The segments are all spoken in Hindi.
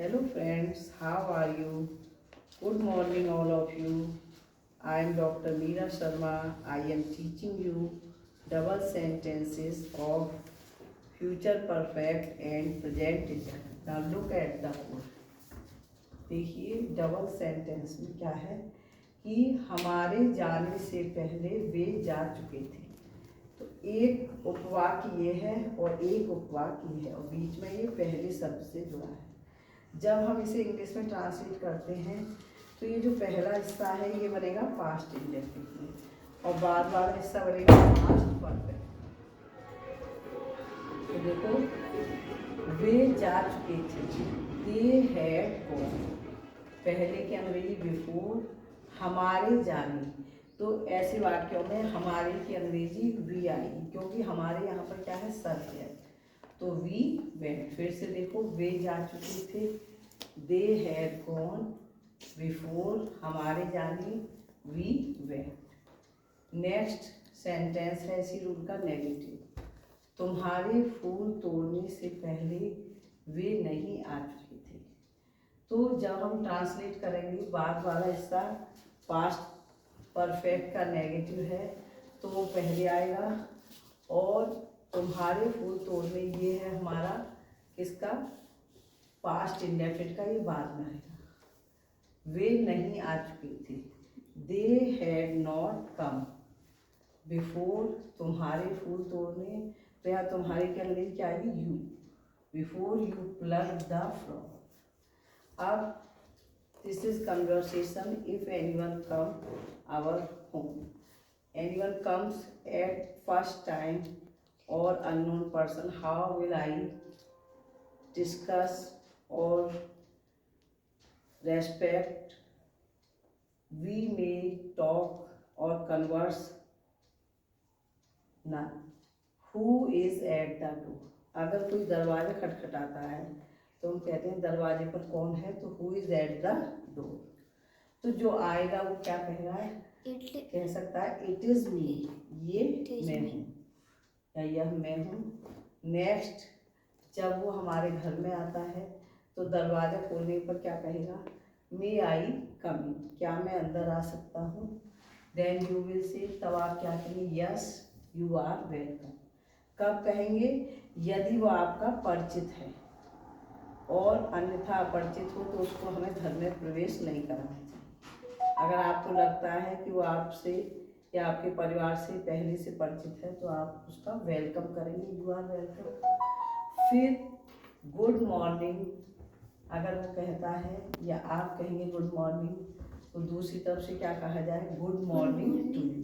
Hello friends, how are you? Good morning all of you. I am Dr. Meera Sharma. I am teaching you double sentences of future perfect and present tense. Now look at the code. देखिए डबल सेंटेंस में क्या है कि हमारे जाने से पहले वे जा चुके थे। तो एक उपवाक्य ये है और एक उपवाक्य ये है और बीच में ये पहले शब्द से जुड़ा है। जब हम इसे इंग्लिश में ट्रांसलेट करते हैं तो ये जो पहला हिस्सा है ये बनेगा पास्ट इंडेफिनिट में और बाद वाला हिस्सा बनेगा पास्ट परफेक्ट। तो देखो वे जा चुके थे, दे हैड गॉन, पहले की अंग्रेजी बिफोर, हमारे जाने, तो ऐसे वाक्यों में हमारे की अंग्रेजी वी आएगी क्योंकि हमारे यहाँ पर क्या है सब्जेक्ट। तो वी वेंट, फिर से देखो वे जा चुके थे, दे हैड गॉन बिफोर, हमारे जाने वी वेंट। नेक्स्ट सेंटेंस है इसी रूल का नेगेटिव, तुम्हारे फूल तोड़ने से पहले वे नहीं आ चुके थे। तो जब हम ट्रांसलेट करेंगे बाद वाला हिस्सा पास्ट परफेक्ट का नेगेटिव है तो वो पहले आएगा और तुम्हारे फूल तोड़ने ये है हमारा किसका पास्ट इंडेफिनिट का, ये बाद में आएगा। वे नहीं आ चुके थे, they had not come before, तुम्हारे फूल तोड़ने, तो यहाँ तुम्हारे के अंदर क्या आएगी you, before you plug the flower. अब this is conversation if anyone come our home, anyone comes at first time or unknown person, how will I discuss or respect, we may talk or converse ना। who is at the door, अगर कोई दरवाजा खटखटाता है तो हम कहते हैं दरवाजे पर कौन है, तो who is at the door। तो जो आएगा वो क्या कहेगा, कह सकता है इट इज मी, ये मैं हूँ या यह मैं हूँ। नेक्स्ट जब वो हमारे घर में आता है तो दरवाज़ा खोलने पर क्या कहेगा, मे आई कम इन, क्या मैं अंदर आ सकता हूँ। देन यू विल से, तब आप क्या कहेंगे, यस यू आर वेलकम। कब कहेंगे, यदि वो आपका परिचित है और अन्यथा अपरिचित हो तो उसको हमें घर में प्रवेश नहीं कराना चाहिए। अगर आपको लगता है कि वो आपसे या आपके परिवार से पहले से परिचित है तो आप उसका वेलकम करेंगे, यू आर वेलकम। फिर गुड मॉर्निंग, अगर वो कहता है या आप कहेंगे गुड मॉर्निंग तो दूसरी तरफ से क्या कहा जाए, गुड मॉर्निंग टू यू,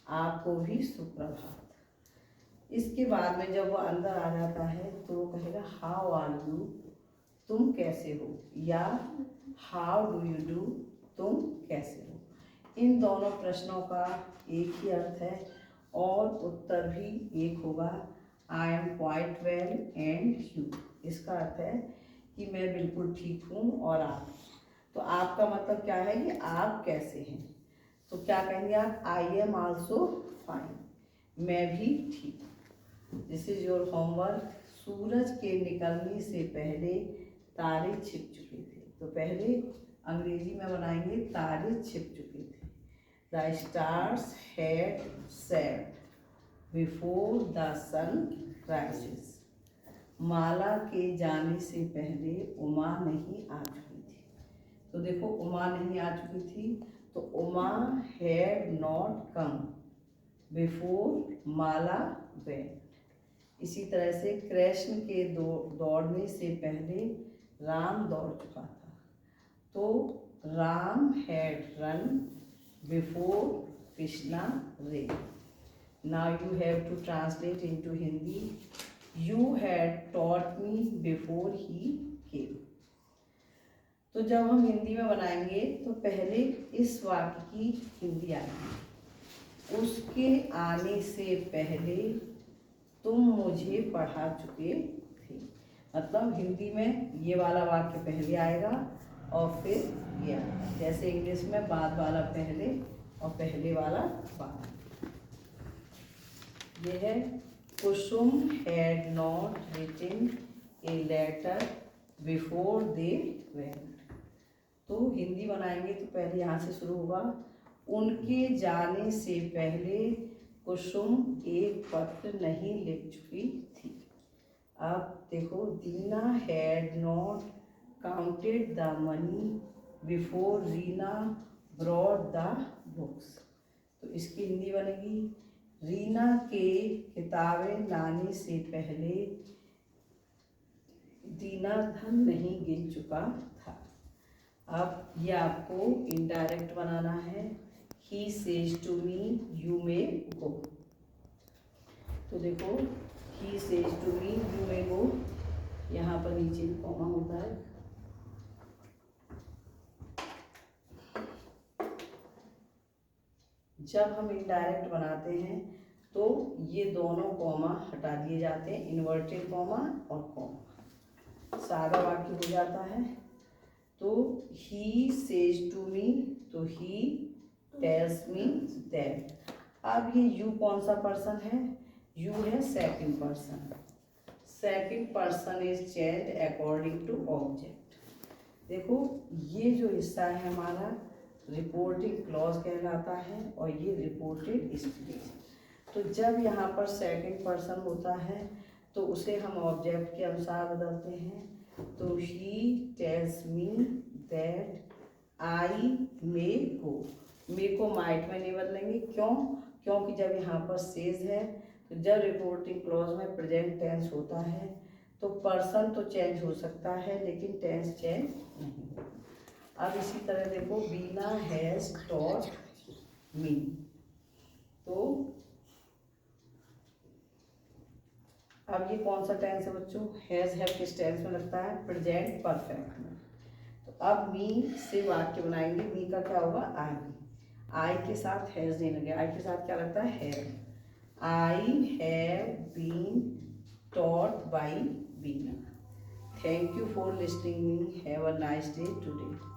आपको भी सुप्रभात। इसके बाद में जब वो अंदर आ जाता है तो वो कहेगा हाउ आर यू, तुम कैसे हो, या हाउ डू यू डू, तुम कैसे हो। इन दोनों प्रश्नों का एक ही अर्थ है और उत्तर भी एक होगा, I am quite well and you. इसका अर्थ है कि मैं बिल्कुल ठीक हूँ और आप। तो आपका मतलब क्या है कि आप कैसे हैं, तो क्या कहेंगे आप, आई एम आल्सो फाइन, मैं भी ठीक हूँ। This is your homework. सूरज के निकलने से पहले तारे छिप चुके थे, तो पहले अंग्रेजी में बनाएंगे तारे छिप चुके थे। The stars had set before the sun rises, माला के जाने से पहले उमा नहीं आ चुकी थी। तो देखो उमा नहीं आ चुकी थी तो Uma had not come before Mala went। इसी तरह से कृष्ण के दौड़ने से पहले राम दौड़ चुका था, तो Ram had run before Krishna ran। Now you have to translate into Hindi, you had taught me before he came। तो जब हम हिंदी में बनाएंगे तो पहले इस वाक्य की हिंदी आएगी, उसके आने से पहले तुम मुझे पढ़ा चुके थे। मतलब हिंदी में ये वाला वाक्य पहले आएगा और फिर ये आएगा, जैसे इंग्लिश में बाद वाला पहले और पहले वाला बाद। ये है Kusum had not written a letter before they went. तो हिंदी बनाएंगे तो पहले यहाँ से शुरू होगा, उनके जाने से पहले कुसुम एक पत्र नहीं लिख चुकी थी। अब देखो, Dina had not counted the money before Rina brought the books. तो इसकी हिंदी बनेगी, रीना के किताबें लाने से पहले दीना धन नहीं गिन चुका था। अब ये आपको इनडायरेक्ट बनाना है, he says to me you may go. तो देखो, he says to me you may go, यहाँ पर नीचे कॉमा होता है। जब हम इनडायरेक्ट बनाते हैं तो ये दोनों कॉमा हटा दिए जाते हैं, इन्वर्टेड कॉमा और कॉमा, सादा वाक्य हो जाता है। तो ही सेज टू मी, तो ही टेल्स मी दैट। अब ये यू कौन सा पर्सन है, यू है second person. Second person is changed according to object. देखो, ये जो हिस्सा है हमारा रिपोर्टिंग क्लॉज कहलाता है और ये रिपोर्टेड स्पीच। तो जब यहाँ पर सेकंड पर्सन होता है तो उसे हम ऑब्जेक्ट के अनुसार बदलते हैं। तो he tells me that I मे गो। मे को माइट में नहीं बदलेंगे, क्यों? क्योंकि जब यहाँ पर सेज है तो जब रिपोर्टिंग क्लॉज में प्रेजेंट टेंस होता है तो पर्सन तो चेंज हो सकता है लेकिन टेंस चेंज नहीं। अब इसी तरह देखो, बीना हैज टॉट मी। तो अब ये कौन सा टेंस है बच्चों, हैज है किस टेंस में लगता है, प्रेजेंट परफेक्ट में। तो अब मी से वाक्य बनाएंगे, मी का क्या होगा, आई के साथ हैज नहीं लगे, आई के साथ क्या लगता है, have. I have been taught by Beena. Thank you for listening me, have a nice day today.